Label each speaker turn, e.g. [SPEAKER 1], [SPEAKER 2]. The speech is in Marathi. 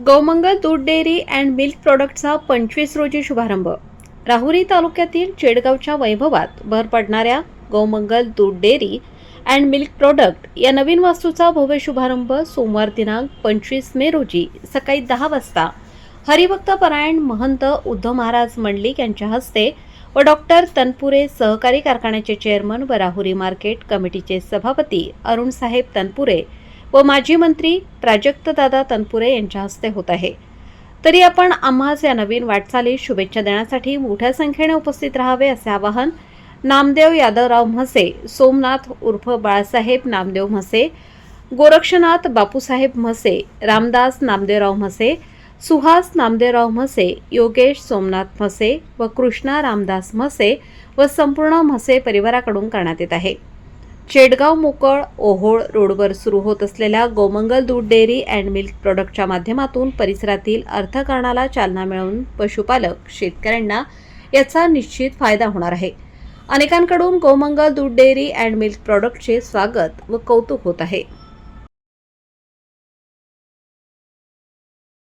[SPEAKER 1] गौमंगल दूध डेअरी अँड मिल्क प्रोडक्टचा 25 रोजी शुभारंभ. राहुरी तालुक्यातील चेडगावच्या वैभवात भर पडणाऱ्या गौमंगल दूध डेअरी अँड मिल्क प्रोडक्ट या नवीन वास्तूचा भव्य शुभारंभ सोमवार दिनांक 25 मे रोजी सकाळी 10 वाजता हरिभक्त परायण महंत उद्धव महाराज मंडलिक यांच्या हस्ते व डॉक्टर तनपुरे सहकारी कारखान्याचे चेअरमन व राहुरी मार्केट कमिटीचे सभापती अरुण साहेब तनपुरे व माजी मंत्री प्राजक्तदादा तनपुरे यांच्या हस्ते होत आहे. तरी आपण आम्हास या नवीन वाटचालीस शुभेच्छा देण्यासाठी मोठ्या संख्येने उपस्थित राहावे असे आवाहन नामदेव यादवराव म्हसे, सोमनाथ उर्फ बाळासाहेब नामदेव म्हसे, गोरक्षनाथ बापूसाहेब म्हसे, रामदास नामदेवराव म्हसे, सुहास नामदेवराव म्हसे, योगेश सोमनाथ म्हसे व कृष्णा रामदास म्हसे व संपूर्ण म्हसे परिवाराकडून करण्यात येत आहे. चेडगाव मोकळ ओहोळ रोडवर सुरू होत असलेल्या गौमंगल दूध डेअरी अँड मिल्क प्रोडक्टच्या माध्यमातून परिसरातील अर्थकारणाला चालना मिळवून पशुपालक शेतकऱ्यांना याचा निश्चित फायदा होणार आहे. अनेकांकडून गौमंगल दूध डेअरी अँड मिल्क प्रोडक्टचे स्वागत व कौतुक होत आहे.